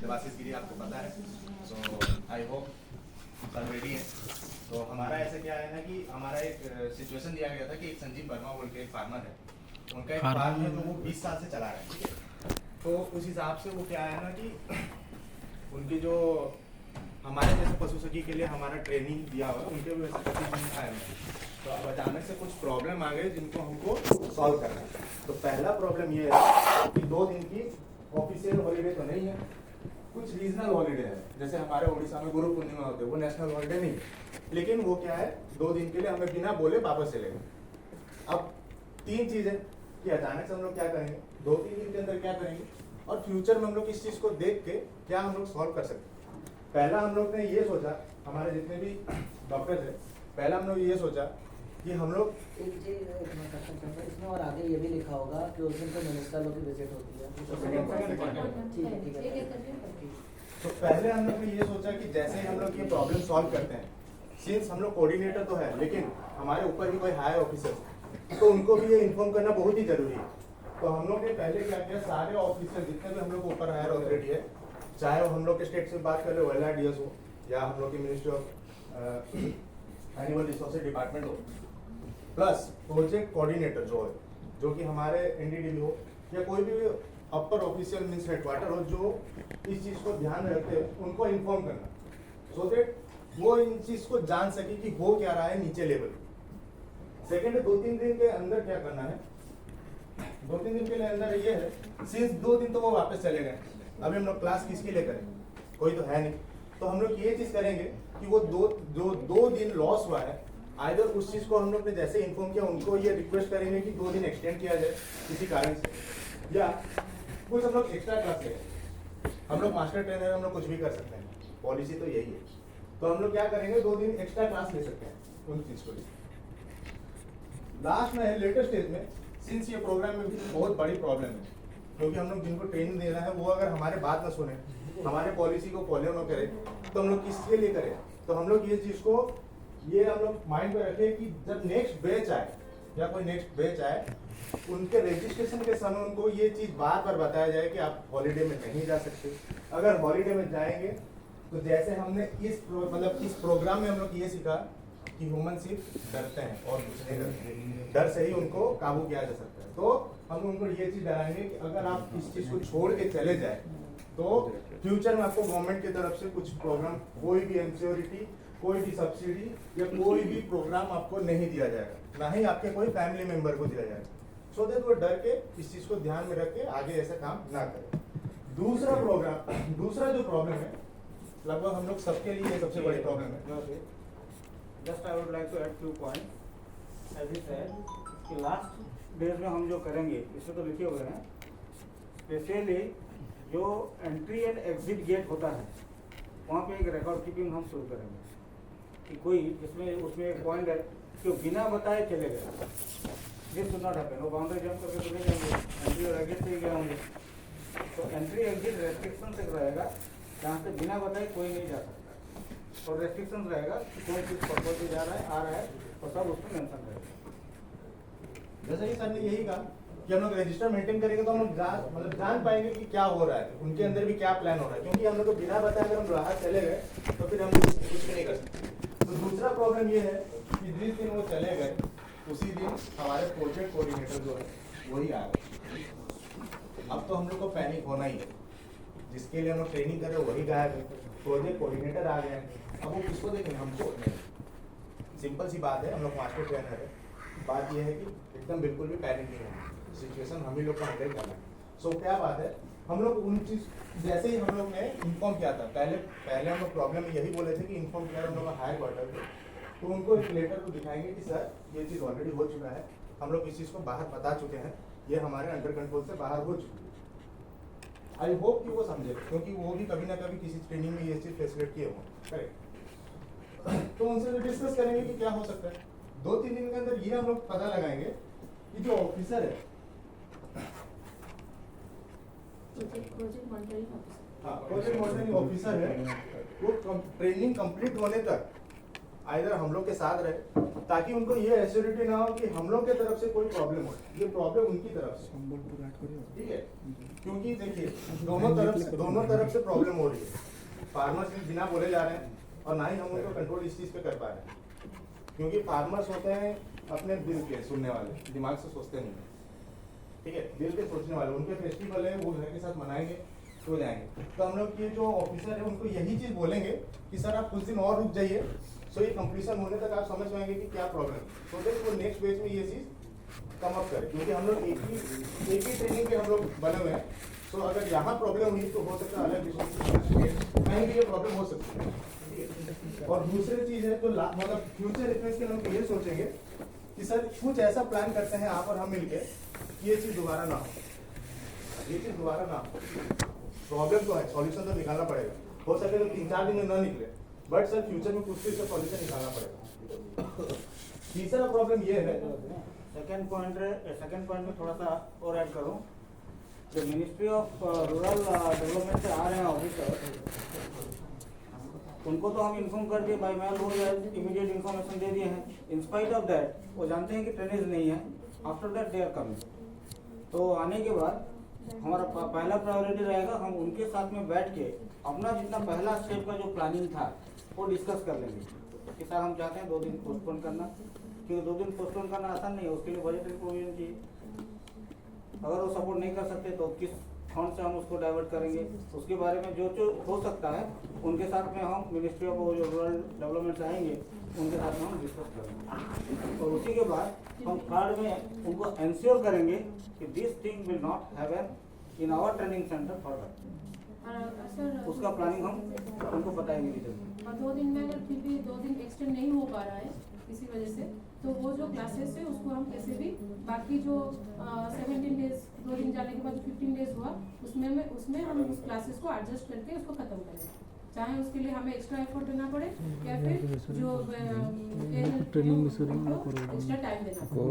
देवाशीष गिरी आपको पता है। सो आई होप सब रेडी है। तो हमारा ऐसे क्या है ना कि हमारा एक सिचुएशन दिया गया था कि एक संजीव वर्मा बोल के एक फार्मर है, उनका एक फार्म है जो वो 20 साल से चला रहे हैं, ठीक है। तो उस हिसाब से वो क्या है ना कि उनकी जो हमारे जैसे पशु सखी के लिए हमारा ट्रेनिंग दिया हुआ है, उनके भी वैसे कभी नहीं आए हैं। तो अब अचानक से कुछ प्रॉब्लम आ गई जिनको हमको सॉल्व करना है। तो पहला प्रॉब्लम ये है कि 2 दिन की ऑफिशियल हॉलीडे तो नहीं है, कुछ रीजनल हॉलीडे है। जैसे हमारे उड़ीसा में गुरु पूर्णिमा होते हैं, वो नेशनल हॉलीडे नहीं है, लेकिन वो क्या है 2 दिन के लिए हमें बिना बोले वापस चले गए। अब 3 चीजें कि अचानक से हम लोग क्या करेंगे, 2-3 दिन के अंदर क्या करेंगे, और फ्यूचर में हम लोग इस चीज को देख के क्या हम लोग सॉल्व कर सकते हैं। पहला हम लोग ने ये सोचा, हमारे जितने भी डॉक्टर्स हैं, पहला हम लोग ये सोचा कि हम लोग इसमें और आगे ये भी लिखा होगा कि उस दिन तो मिनिस्टर लोग की विजिट होती है। तो पहले हम लोग ने ये सोचा कि जैसे हम लोग ये प्रॉब्लम सॉल्व करते हैं, सिंस हम लोग कोऑर्डिनेटर तो है लेकिन हमारे ऊपर भी कोई हायर ऑफिसर, तो उनको भी ये इन्फॉर्म करना बहुत ही जरूरी है। तो हम लोग ने पहले क्या किया, सारे ऑफिसर जितने भी हम लोग ऊपर हायर अथॉरिटी है, चाहे वो हम लोग के स्टेट से बात कर ले OLRDS हो या हम लोग की ministry of animal resources department हो, प्लस प्रोजेक्ट कोऑर्डिनेटर जो कि हमारे NDDB हो या कोई भी अपर ऑफिशियल मीन्स हेडक्वार्टर हो जो इस चीज को ध्यान में रखते हैं, उनको इन्फॉर्म करना, सो दैट वो इन चीज को जान सके कि हो क्या रहा है नीचे लेवल। सेकेंड, 2-3 दिन के अंदर क्या करना है, 2-3 दिन के अंदर ये है, सिंस 2 दिन तो वो वापस चले गए, अभी हम लोग क्लास किसके लिए करें, कोई तो है नहीं। तो हम लोग ये चीज करेंगे कि वो 2 दिन लॉस हुआ है, आइदर उस चीज को हम लोग ने जैसे इन्फॉर्म किया उनको ये रिक्वेस्ट करेंगे कि 2 दिन एक्सटेंड किया जाए किसी कारण से, या कुछ हम लोग एक्स्ट्रा क्लास लेंगे। हम लोग मास्टर ट्रेनर, हम लोग कुछ भी कर सकते हैं, पॉलिसी तो यही है। तो हम लोग क्या करेंगे, 2 दिन एक्स्ट्रा क्लास ले सकते हैं उन चीज को। लास्ट में है लेटेस्ट स्टेज में, सिंस ये प्रोग्राम में भी बहुत बड़ी प्रॉब्लम है, क्योंकि हम लोग जिनको ट्रेनिंग दे रहे हैं वो अगर हमारे बात ना सुने, हमारे पॉलिसी को फॉलो ना करें, तो हम लोग किसके लिए करें। तो हम लोग ये चीज को ये हम लोग माइंड में रखें कि जब नेक्स्ट बैच आए या कोई नेक्स्ट बैच आए, उनके रजिस्ट्रेशन के समय उनको ये चीज बार बार बताया जाए कि आप हॉलीडे में नहीं जा सकते। अगर हॉलीडे में जाएंगे तो जैसे हमने इस प्रोग्राम में हम लोग ये सीखा कि ह्यूमन सिर्फ डरते हैं और कुछ नहीं करते, डर से ही उनको काबू किया जा सकता है। तो हम उनको ये चीज डराएंगे कि अगर आप इस चीज को छोड़ के चले जाए तो फ्यूचर में आपको गवर्नमेंट की तरफ से कुछ प्रोग्राम, कोई भी एंश्योरिटी, कोई भी सब्सिडी या कोई भी प्रोग्राम आपको नहीं दिया जाएगा, ना ही आपके कोई फैमिली मेंबर को दिया जाएगा, सो दैट वो डर के इस चीज को ध्यान में रख के आगे ऐसा काम ना करें। दूसरा जो प्रॉब्लम है, लगभग हम लोग सबके लिए सबसे बड़ी प्रॉब्लम है। Just I would like to add few points. As he said, कि लास्ट डेज में हम जो करेंगे, इसमें तो लिखे हुए हैं, स्पेशली जो एंट्री एंड एग्जिट गेट होता है, वहाँ पे एक रिकॉर्ड कीपिंग हम शुरू करेंगे कि कोई जिसमें उसमें एक पॉइंट है कि बिना बताए चले गए, दिस शुड नॉट हैपन। वो बाउंड्री जंप करके चले जाएंगे, एंट्री और एग्जिट से ही गए होंगे, तो एंट्री एग्जिट रेस्ट्रिक्शन तक रहेगा, जहाँ से बिना बताए कोई नहीं जा सकता, और रेस्ट्रिक्शन रहेगा कि कौन चीज पर्पज से जा रहा है, आ रहा है, तो सब उसमें मेंशन रहेगा। जैसे कि सर ने यही कहा कि हम लोग रजिस्टर मेंटेन करेंगे तो हम लोग जान पाएंगे कि क्या हो रहा है, उनके अंदर भी क्या प्लान हो रहा है, क्योंकि हम लोग को बिना बताए अगर हम बाहर चले गए तो फिर हम कुछ भी नहीं कर सकते। तो दूसरा प्रॉब्लम ये है कि जिस दिन वो चले गए उसी दिन हमारे प्रोजेक्ट कोऑर्डिनेटर जो है वही आ गए। अब तो हम लोग को पैनिक होना ही है, जिसके लिए हम लोग ट्रेनिंग कर रहे वही गायब है, प्रोजेक्ट कोऑर्डिनेटर आ गए हैं, अब वो किसको देखेंगे, हमको नहीं। सिंपल सी बात है, हम लोग मास्टर ट्रेनर है, बात यह है कि एकदम बिल्कुल भी पैनिक नहीं होना, सिचुएशन हम ही लोग को हैंडल करना है। सो क्या बात है, हम लोग उन चीज जैसे ही हम लोग ने इन्फॉर्म किया था, पहले हम लोग प्रॉब्लम यही बोले थे कि इन्फॉर्म किया हम लोग हायर क्वार्टर पे, तो उनको एक लेटर को दिखाएंगे कि सर ये चीज़ ऑलरेडी हो चुका है, हम लोग इस चीज़ को बाहर बता चुके हैं, ये हमारे अंडर कंट्रोल से बाहर हो चुकी है। आई होप कि वो समझे, क्योंकि वो भी कभी ना कभी किसी ट्रेनिंग में ये चीज़ फैसिलिट किए हों, करेक्ट। तो उनसे डिस्कस करेंगे कि क्या हो सकता है। 2-3 दिन के अंदर ये हम लोग पता लगाएंगे कि जो ऑफिसर है, प्रोजेक्ट मॉनिटरिंग ऑफिसर है, वो ट्रेनिंग कंप्लीट होने तक आइदर हम लोग के साथ रहे, ताकि उनको ये एश्योरिटी ना हो कि हम लोग के तरफ से कोई प्रॉब्लम हो, ये प्रॉब्लम उनकी तरफ से, ठीक है। क्योंकि देखिए दोनों तरफ से प्रॉब्लम हो रही है। फार्मर्स भी बिना बोले जा रहे हैं और ना ही हम उनको कंट्रोल इस चीज़ पे कर पा रहे हैं, क्योंकि फार्मर्स होते हैं अपने दिल के सुनने वाले, दिमाग से सोचते नहीं, ठीक है, दिल के सोचने वाले। उनके फेस्टिवल है, वो घर के साथ मनाएंगे तो जाएंगे। तो हम लोग के जो ऑफिसर है उनको यही चीज़ बोलेंगे कि सर आप कुछ दिन और रुक जाइए, सो ये कंप्लीशन होने तक आप समझ पाएंगे कि क्या प्रॉब्लम है, तो देख वो नेक्स्ट पेज में ये चीज़ कम अप करें। क्योंकि हम लोग एक ही ट्रेनिंग पे हम लोग बने हुए हैं, तो अगर यहाँ प्रॉब्लम हुई तो हो सकता है अलग रिसोर्स कहीं भी ये प्रॉब्लम हो सकती है, ठीक है। और दूसरी चीज़ है तो मतलब फ्यूचर रेफरेंस के लिए हम ये सोचेंगे कि सर कुछ ऐसा प्लान करते हैं आप और हम मिलके कि ये चीज़ दोबारा ना हो, ये चीज़ दोबारा ना हो। प्रॉब्लम तो है, सॉल्यूशन तो निकालना पड़ेगा, हो सके तो 3-4 दिन में ना निकले, बट सर फ्यूचर में कुछ तो इसका सॉल्यूशन निकालना पड़ेगा। तीसरा प्रॉब्लम ये है, सेकंड पॉइंट में थोड़ा सा और ऐड करूं, जो मिनिस्ट्री ऑफ रूरल डेवलपमेंट से आ रहे हैं ऑफिसर, उनको तो हम इन्फॉर्म कर दिए बाय मेल हो या इमीडिएट इन्फॉर्मेशन दे दिए हैं। इन स्पाइट ऑफ दैट वो जानते हैं कि ट्रेनिंग नहीं है, after that they are coming. तो आने के बाद हमारा पहला प्रायोरिटी रहेगा, हम उनके साथ में बैठ के अपना जितना पहला स्टेप का जो प्लानिंग था वो डिस्कस कर लेंगे कि सर हम चाहते हैं 2 दिन पोस्टपोन करना, क्योंकि 2 दिन पोस्टपोन करना आसान नहीं है, उसके लिए बजटरी प्रोविजन चाहिए। अगर वो सपोर्ट नहीं कर सकते तो किस फंड से हम उसको डाइवर्ट करेंगे, उसके बारे में जो जो हो सकता है उनके साथ में हम मिनिस्ट्री ऑफ रूरल डेवलपमेंट से आएंगे, उनके साथ में हम डिस्कस करेंगे। और उसी के बाद हम थर्ड में उनको इंश्योर करेंगे कि this thing will not happen in our training centre forward. Sir उसका प्लानिंग हम उनको बताएंगे डिटेल। और 2 दिन में अगर फिर भी 2 दिन एक्सटेंड नहीं हो पा रहा है किसी वजह से, तो वो जो क्लासेस है उसको हम कैसे भी बाकी जो 17 डेज 2 दिन जाने के बाद जो 15 डेज हुआ उसमें हम उस क्लासेस को एडजस्ट करके उसको खत्म करेंगे, चाहे उसके लिए हमें एक्स्ट्रा एफर्ट देना पड़े या फिर जो ट्रेनिंग एक्स्ट्रा टाइम देना पड़े।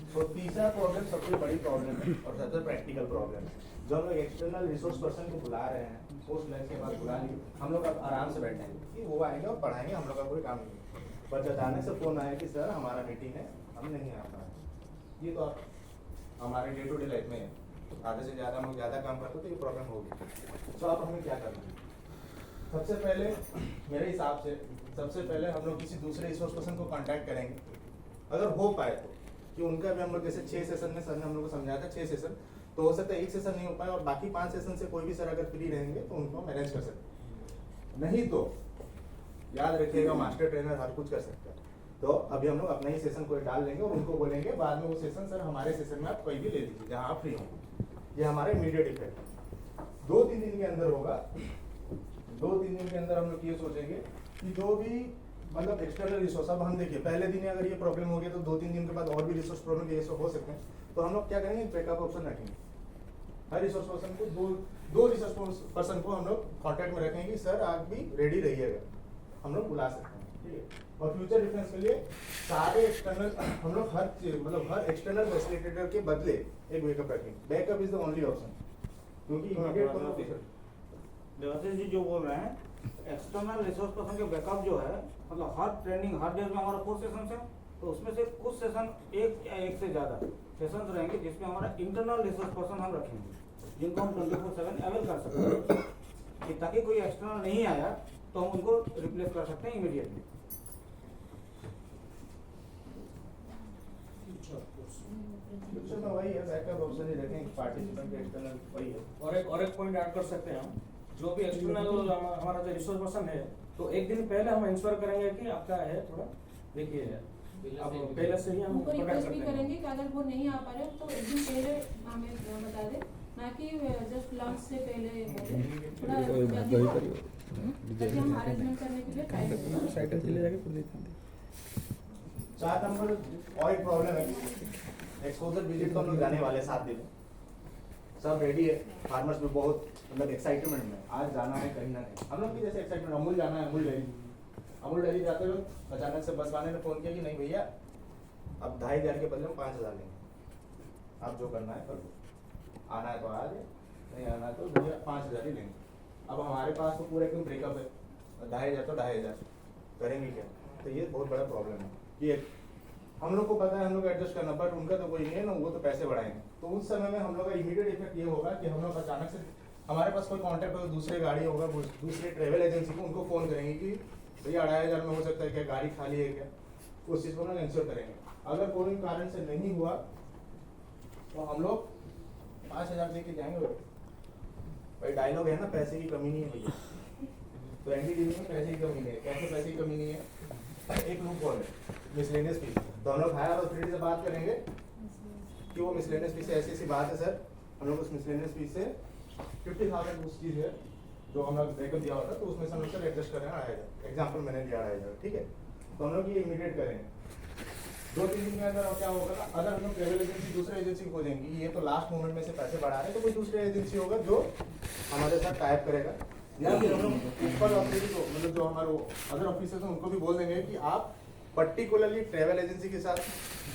तो तीसरा प्रॉब्लम सबसे बड़ी प्रॉब्लम है और सबसे प्रैक्टिकल प्रॉब्लम है, जो हम लोग एक्सटर्नल रिसोर्स पर्सन को बुला रहे हैं, पोस्ट लंच के बाद बुला लिए, हम लोग अब आराम से बैठेंगे कि वो आएंगे और पढ़ाएंगे, हम लोग का कोई काम नहीं। बट अचानक से फोन आया कि सर हमारा मीटिंग है, हम नहीं आ पाए। ये तो आप हमारे डे टू डे लाइफ में आधे से ज़्यादा हम लोग ज़्यादा काम करते तो ये प्रॉब्लम होगी। तो अब हमें क्या करना है? सबसे पहले मेरे हिसाब से सबसे पहले हम लोग किसी दूसरे रिसोर्स पर्सन को कांटेक्ट करेंगे, अगर हो पाए तो, कि उनका भी हम लोग जैसे 6 सेशन में सर ने हम लोग को समझाया था 6 सेशन, तो हो सकता है 1 सेशन नहीं हो पाए और बाकी 5 सेशन से कोई भी सर अगर फ्री रहेंगे तो उनको मैनेज कर सकते। नहीं तो याद रखिएगा मास्टर ट्रेनर हर कुछ कर सकता है, तो अभी हम लोग अपना ही सेशन कोई डाल लेंगे और उनको बोलेंगे बाद में वो सेशन सर हमारे सेशन में आप कोई भी ले लीजिए जहाँ आप फ्री हों। ये हमारा इमीडिएट इफेक्ट 2-3 दिन के अंदर होगा। 2-3 दिन के अंदर हम लोग ये सोचेंगे कि जो भी मतलब एक्सटर्नल रिसोर्स, अब हम देखिए पहले दिन अगर ये प्रॉब्लम हो गया तो 2-3 दिन के बाद और भी रिसोर्स प्रॉब्लम ये सब हो सकते हैं, तो हम लोग क्या करेंगे बैकअप ऑप्शन रखेंगे। हर रिसोर्स पर्सन को दो रिसोर्स पर्सन को हम लोग कॉन्टैक्ट में रखेंगे कि सर आप भी रेडी रहिएगा, हम लोग बुला सकते हैं, ठीक है। और फ्यूचर रेफरेंस के लिए सारे एक्सटर्नल हम लोग हर एक्सटर्नल फैसिलिटेटर के बदले एक बैकअप रखेंगे। Backup is the only option, क्योंकि इमीडिएट देवाशीष जी जो बोल रहे हैं एक्सटर्नल रिसोर्स पर्सन के बैकअप जो है, मतलब हर ट्रेनिंग हर डेज में हमारा 4 सेशन है, तो उसमें से कुछ सेशन एक या एक से ज़्यादा सेशन रहेंगे जिसमें हमारा इंटरनल रिसोर्स पर्सन हम रखेंगे, जिनको हम 24/7 अवेल कर सकते हैं, कि ताकि कोई एक्सटर्नल नहीं आया तो हम उनको रिप्लेस कर सकते हैं इमीडिएटली। में वही है, बैकअप ऑप्शन ही रखेंगे, पार्टिसिपेंट एक्सटर्नल वही है। और एक पॉइंट ऐड कर सकते हैं हम, जो भी एक्सटर्नल हमारा जो रिसोर्स पर्सन है, तो एक दिन पहले हम इंश्योर करेंगे कि आपका है थोड़ा देखिए, अब पहले से ही हम उनको कॉन्टैक्ट रिक्वेस्ट भी करते हैं। करेंगे कि अगर वो नहीं आ पा रहे तो एक दिन पहले हमें बता दें, ना कि जस्ट लंच से पहले बोले, थोड़ा जल्दी हम अरेंजमेंट करने के लिए टाइम दें। 4 नंबर और एक प्रॉब्लम है, एक्सपोजर विजिट को हम लोग जाने वाले 7 दिन, सब रेडी है, फार्मर्स भी बहुत मतलब एक्साइटमेंट में आज जाना है कहीं ना कहीं। हम लोग भी जैसे एक्साइटमेंट, अमूल जाना है, अमूल डेली जाते हुए अचानक से बस वाले ने फोन किया कि नहीं भैया अब 2,500 के बदले हम 5,000 लेंगे, आप जो करना है कर लो, आना है तो आ जाए, नहीं आना है तो भैया 5,000 ही लेंगे। अब हमारे पास तो पूरा एकदम ब्रेकअप है, 2,500 तो 2,500 करेंगे क्या? तो ये बहुत बड़ा प्रॉब्लम है। ये हम लोग को पता है हम लोग एडजस्ट करना, बट उनका तो कोई नहीं है ना, वो तो पैसे बढ़ाएंगे। तो उस समय में हम लोग का इमीडिएट इफेक्ट ये होगा कि हम लोग अचानक से हमारे पास कोई कॉन्टैक्ट होगा, दूसरे गाड़ी होगा, दूसरे ट्रेवल एजेंसी को, उनको फ़ोन करेंगे कि भैया 2,500 में हो सकता है क्या, गाड़ी खाली है क्या, उस चीज़ को ना इंश्योर करेंगे। अगर कोई कारण से नहीं हुआ तो हम लोग 5,000 दे के जाएंगे। भाई डायलॉग है ना, पैसे की कमी नहीं है भैया। तो एनडीडीबी में पैसे की कमी नहीं है। कैसे पैसे की कमी नहीं है? एक लूप कॉल है मिसलेनियस फीस। तो हम लोग हायर अथॉरिटी से बात करेंगे कि वो मिसलेनियस फीस से ऐसी ऐसी बात है सर, हम लोग उस मिसलेनियस फीस से 50,000 उस चीज़ है जो हम लोग ब्रेकअप दिया होता है, तो उसमें से हम लोग सर एडजस्ट करें 2,500। एग्जाम्पल मैंने दिया 2,500, ठीक है। तो हम लोग ये इमीडिएट करेंगे। 2-3 दिन के अंदर क्या होगा ना, अगर हम लोग ट्रेवल एजेंसी दूसरे एजेंसी को खोजेंगे, ये तो लास्ट मोमेंट में से पैसे बढ़ा रहे हैं, तो कोई दूसरे एजेंसी होगा जो हमारे साथ टाइप करेगा, या फिर हम लोग ऊपर ऑफिसर को, मतलब जो हमारे अदर ऑफिसर्स हैं उनको भी बोल देंगे कि आप पर्टिकुलरली ट्रेवल एजेंसी के साथ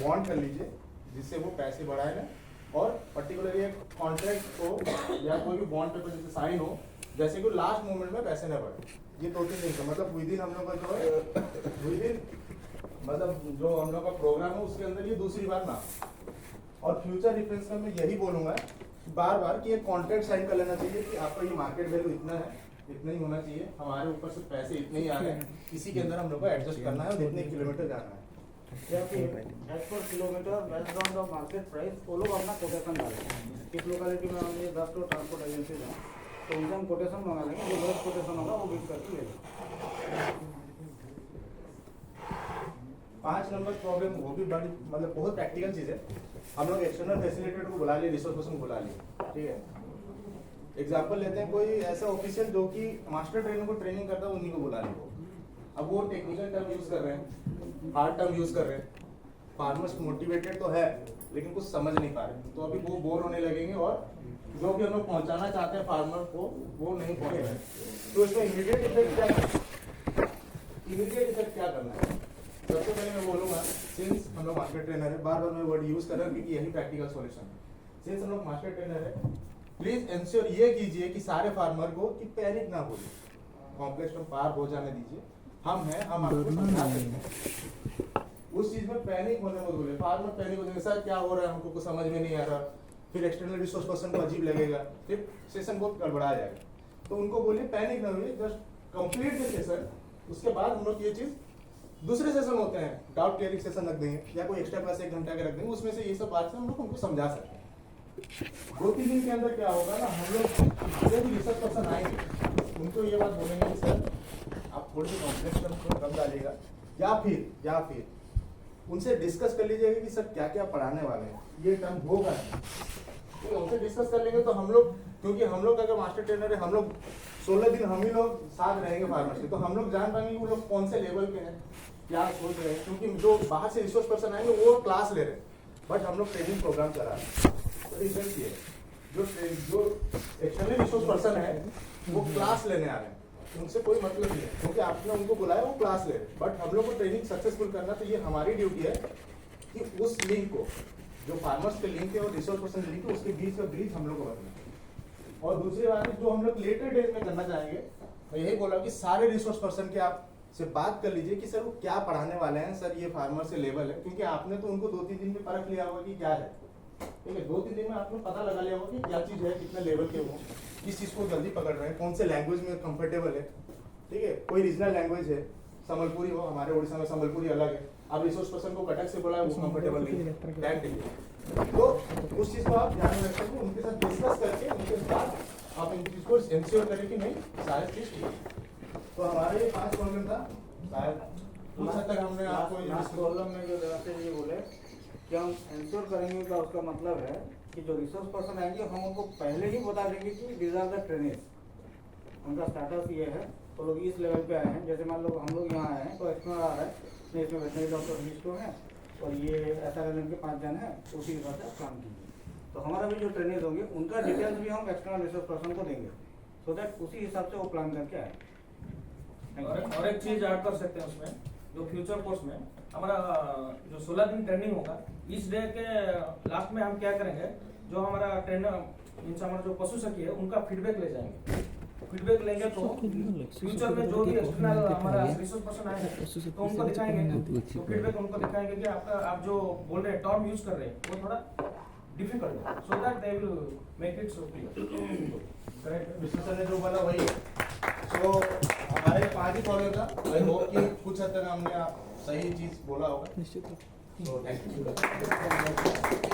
बॉन्ड कर लीजिए जिससे वो पैसे बढ़ाए ना, और पर्टिकुलरली एक कॉन्ट्रैक्ट को या कोई भी बॉन्ड पेपर जैसे साइन हो, जैसे कि लास्ट मोमेंट में पैसे न बढ़े। ये 2-3 दिन का मतलब विदिन हम लोग का जो है विदिन मतलब जो हम लोग का प्रोग्राम है उसके अंदर ये दूसरी बार ना। और फ्यूचर रेफरेंस में मैं यही बोलूँगा बार बार कि एक कॉन्ट्रैक्ट साइन कर लेना चाहिए कि आपका ये मार्केट वैल्यू इतना है, इतना ही होना चाहिए, हमारे ऊपर से पैसे इतने ही आ रहे हैं, इसी के अंदर हम लोग को एडजस्ट करना है और इतने किलोमीटर जाना है। या फिर as per kilometre based on the market price वो लोग अपना कोटेशन डालेंगे। इस लोकेलिटी में हम ये 10 तो ट्रांसपोर्ट एजेंसी हैं, तो उनसे हम कोटेशन मंगा लेंगे, जो लोएस्ट कोटेशन होगा वो बिल करके ले लेंगे। 5 नंबर प्रॉब्लम वो भी बड़ी मतलब बहुत प्रैक्टिकल चीज़ है। हम लोग एक्सटर्नल फैसिलिटेटर को बुला लिए, रिसोर्स पर्सन को बुला लिए, ठीक है। एग्जाम्पल लेते हैं, कोई ऐसा ऑफिशियल जो कि मास्टर ट्रेनर को ट्रेनिंग करता है, उन्हीं को बुला लिए। अब वो टेक्निकल टर्म यूज़ कर रहे हैं, हार्ड टर्म यूज़ कर रहे हैं, फार्मर्स मोटिवेटेड तो है लेकिन कुछ समझ नहीं पा रहे, तो अभी वो बोर होने लगेंगे और जो भी हम लोग पहुँचाना चाहते हैं फार्मर को वो नहीं पहुँच रहे। तो इसमें इमीडिएट इफेक्ट क्या है? इमीडिएट इफेक्ट क्या करना है? सबसे पहले मैं बोलूँगा, सिंस हम लोग मास्टर ट्रेनर है, बार बार मैं वर्ड यूज़ कर रहा हूँ क्योंकि यही प्रैक्टिकल सॉल्यूशन है। सिंस हम लोग मास्टर ट्रेनर है, प्लीज इंश्योर ये कीजिए कि सारे फार्मर को कि पैनिक ना हो, कॉम्प्लेक्स में पार हो जाने दीजिए। हम हैं, हम आपको समझा सकते हैं, उस चीज़ में पैनिक होने मत बोलिए। फार्मर पैनिक हो जाएंगे, सर क्या हो रहा है हमको कुछ समझ में नहीं आ रहा, फिर एक्सटर्नल रिसोर्स पर्सन को अजीब लगेगा, फिर सेशन बहुत गड़बड़ा जाएगा। तो उनको बोलिए पैनिक ना होइए, जस्ट कंप्लीट द सेशन। उसके बाद हम लोग ये चीज़ दूसरे सेशन होते हैं, डाउट क्लियरिंग सेशन रख देंगे या कोई एक्स्ट्रा क्लास 1 घंटा का रख देंगे, उसमें से ये सब बात से हम लोग उनको समझा सकते हैं। 2-3 दिन के अंदर क्या होगा ना, हम लोग जो भी रिसर्च पर्सन आएंगे उनको ये बात बोलेंगे कि सर आप थोड़ी सी कॉम्प्लेक्स टर्म को कम डालिएगा, या फिर उनसे डिस्कस कर लीजिएगा कि सर क्या क्या पढ़ाने वाले हैं, ये टर्म होगा। तो उनसे डिस्कस कर लेंगे तो हम लोग, क्योंकि हम लोग अगर मास्टर ट्रेनर है, हम लोग 16 दिन हम ही लोग साथ रहेंगे फार्मर से, तो हम लोग जान पाएंगे कि वो लोग कौन से लेवल पे हैं, क्या सोच रहे हैं। क्योंकि जो बाहर से रिसोर्स पर्सन आएंगे वो क्लास ले रहे हैं, बट हम लोग ट्रेनिंग प्रोग्राम चला रहे हैं। तो रिजल्ट ये है, जो एक्सटर्नल रिसोर्स पर्सन है वो क्लास लेने आ रहे हैं, उनसे कोई मतलब नहीं है, क्योंकि आपने उनको बुलाया वो क्लास ले रहे हैं। बट हम लोग को ट्रेनिंग सक्सेसफुल करना, तो ये हमारी ड्यूटी है कि उस लिंक को, जो फार्मर्स के लिंक है और रिसोर्स पर्सन लिंक है, उसके बीच का ब्रिज हम लोग को रखना है। और दूसरी बात है, जो हम लोग लेटर डेज में करना चाहेंगे, मैं यही बोला कि सारे रिसोर्स पर्सन के आप से बात कर लीजिए कि सर वो क्या पढ़ाने वाले हैं, सर ये फार्मर से लेवल है, क्योंकि आपने तो उनको 2-3 दिन में परख लिया होगा कि क्या है, ठीक है। 2-3 दिन में आपको पता लगा लिया होगा कि क्या चीज़ है, कितने लेवल के वो किस चीज़ को जल्दी पकड़ रहे हैं, कौन से लैंग्वेज में कंफर्टेबल है, ठीक है। कोई रीजनल लैंग्वेज है, संबलपुरी हो, हमारे उड़ीसा में संबलपुरी अलग है, आप रिसोर्स पर्सन को कटक से बोला है वो कंफर्टेबल नहीं है, तो उस चीज़ को आप ध्यान में रखेंगे, उनके साथ डिस्कस करके उनके साथ आप इन चीज़ को इंश्योर करें कि नहीं सारे चीज़ ठीक है। तो हमारे ये 5 प्रॉब्लम था, शायद कुछ हद तक हमने आपको लास्ट प्रॉब्लम में जो दरअसल ये बोले कि हम इंश्योर करेंगे, का उसका मतलब है कि जो रिसोर्स पर्सन आएंगे हम उनको पहले ही बता देंगे कि दीज आर द ट्रेनिंग, उनका स्टेटस ये है, तो लोग इस लेवल पे आए हैं। जैसे मान लो हम लोग यहाँ आए हैं तो एक्सप्लोर आ रहा है, इसमें वेटनरी डॉक्टर रजिस्टर हैं और ये ऐसा के 5 जन हैं, उसी हिसाब से काम कीजिए। तो हमारा भी जो ट्रेनिंग होंगे उनका डिटेल्स भी हम एक्सटर्नल रिसोर्स पर्सन को देंगे, सो दैट उसी हिसाब से वो प्लान करके आए। और एक चीज ऐड कर सकते हैं उसमें, जो फ्यूचर कोर्स में हमारा जो 16 दिन ट्रेनिंग होगा, इस डे के लास्ट में हम क्या करेंगे, जो हमारा ट्रेनर मीन्स हमारा जो पशु सखी है उनका फीडबैक ले जाएंगे फीडबैक लेंगे तो फ्यूचर में जो भी एक्सटर्नल हमारा रिसोर्स पर्सन आएंगे तो उनको दिखाएंगे, तो फीडबैक उनको दिखाएंगे कि आपका आप जो बोल रहे हैं टर्म यूज कर रहे हैं वो थोड़ा डिफिकल्ट है, so that they will make it so clear. Correct, Vishnu sir ने जो बोला वही है। तो हमारे 5 ही फॉलो था। आई होप कि कुछ हद तक हमने सही चीज बोला होगा। तो थैंक यू।